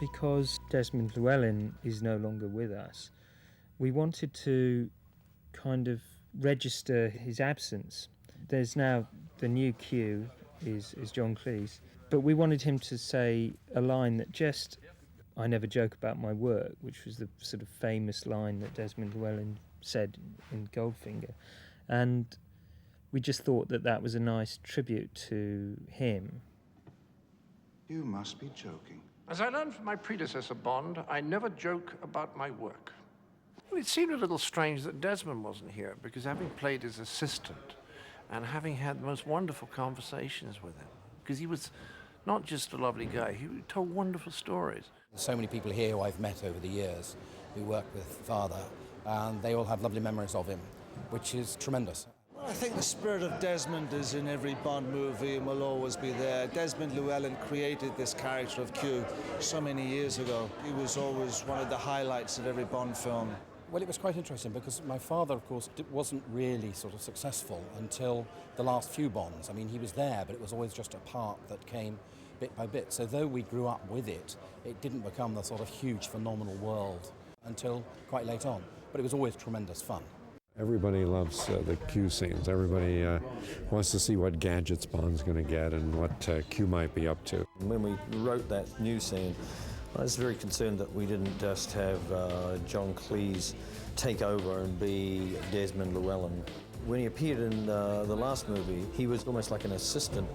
because Desmond Llewellyn is no longer with us, we wanted to kind of register his absence. There's now the new Q is John Cleese, but we wanted him to say a line that just, "I never joke about my work," which was the sort of famous line that Desmond Llewellyn said in Goldfinger. And we just thought that that was a nice tribute to him. You must be joking. As I learned from my predecessor, Bond, I never joke about my work. Well, it seemed a little strange that Desmond wasn't here, because having played his assistant and having had the most wonderful conversations with him, because he was not just a lovely guy, he told wonderful stories. There's so many people here who I've met over the years who work with Father, and they all have lovely memories of him, which is tremendous. Well, I think the spirit of Desmond is in every Bond movie and will always be there. Desmond Llewellyn created this character of Q so many years ago. He was always one of the highlights of every Bond film. Well, it was quite interesting because my father, of course, wasn't really sort of successful until the last few Bonds. I mean, he was there, but it was always just a part that came bit by bit. So though we grew up with it, it didn't become the sort of huge, phenomenal world until quite late on. But it was always tremendous fun. Everybody loves the Q scenes. Everybody wants to see what gadgets Bond's going to get and what Q might be up to. When we wrote that new scene, I was very concerned that we didn't just have John Cleese take over and be Desmond Llewellyn. When he appeared in the last movie, he was almost like an assistant.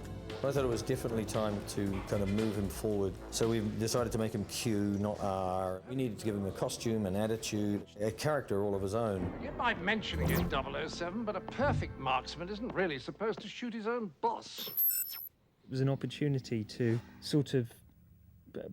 I thought it was definitely time to kind of move him forward. So we decided to make him Q, not R. We needed to give him a costume, an attitude, a character all of his own. You might mention it in 007, but a perfect marksman isn't really supposed to shoot his own boss. It was an opportunity to sort of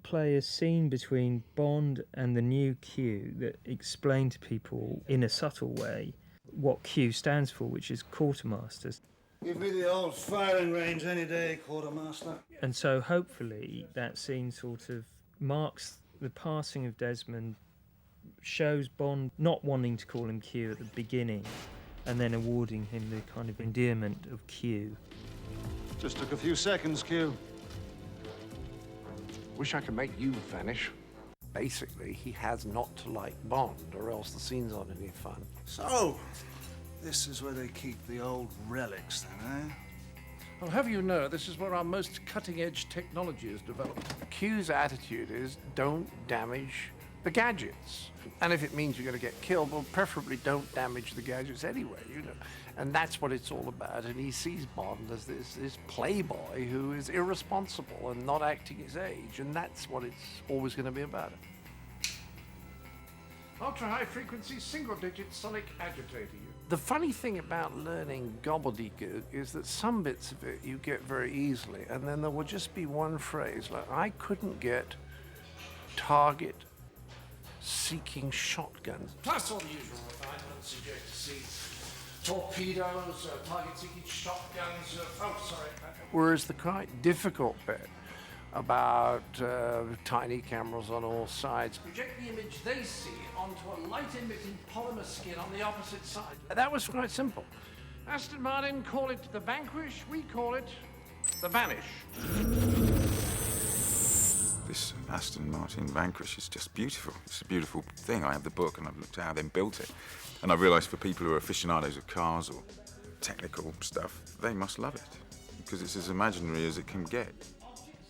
play a scene between Bond and the new Q that explained to people in a subtle way what Q stands for, which is quartermasters. Give me the old firing range any day, quartermaster. And so hopefully that scene sort of marks the passing of Desmond, shows Bond not wanting to call him Q at the beginning, and then awarding him the kind of endearment of Q. Just took a few seconds, Q. Wish I could make you vanish. Basically, he has not to like Bond, or else the scenes aren't any fun. So, this is where they keep the old relics then, eh? Well, have you know, this is where our most cutting-edge technology is developed. Q's attitude is, don't damage the gadgets. And if it means you're going to get killed, well, preferably don't damage the gadgets anyway, you know. And that's what it's all about. And he sees Bond as this playboy who is irresponsible and not acting his age. And that's what it's always going to be about. Ultra-high frequency, single-digit sonic agitator. The funny thing about learning gobbledygook is that some bits of it you get very easily, and then there will just be one phrase, like, I couldn't get target seeking shotguns. Plus all the usual refinements, you get to see torpedoes, target seeking shotguns, Whereas the quite difficult bit about tiny cameras on all sides project the image they see onto a light-emitting polymer skin on the opposite side. That was quite simple. Aston Martin call it the Vanquish, we call it the Vanish. This Aston Martin Vanquish is just beautiful. It's a beautiful thing. I have the book and I've looked at how they built it. And I realised for people who are aficionados of cars or technical stuff, they must love it because it's as imaginary as it can get.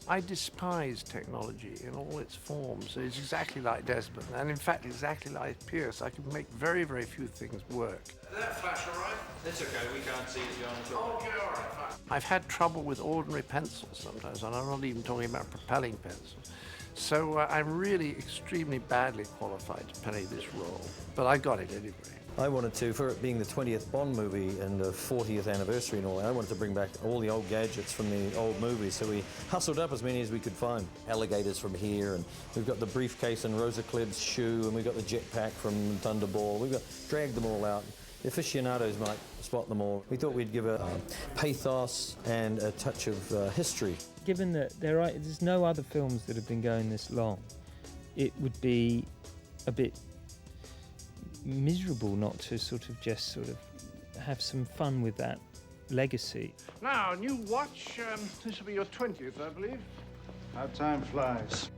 I despise technology in all its forms. It's exactly like Desmond, and in fact, exactly like Pierce. I can make very, very few things work. Is that flash all right? It's okay, we can't see it going at all. Okay, all right, fine. I've had trouble with ordinary pencils sometimes, and I'm not even talking about propelling pencils. So I'm really extremely badly qualified to play this role, but I got it anyway. I wanted to, for it being the 20th Bond movie and the 40th anniversary and all that, I wanted to bring back all the old gadgets from the old movies, so we hustled up as many as we could find. Alligators from here, and we've got the briefcase and Rosa Klebb shoe, and we've got the jetpack from Thunderball. We've got dragged them all out. The aficionados might spot them all. We thought we'd give a pathos and a touch of history. Given that there's no other films that have been going this long, it would be a bit miserable not to sort of have some fun with that legacy. Now, new watch, this will be your 20th, I believe. How time flies.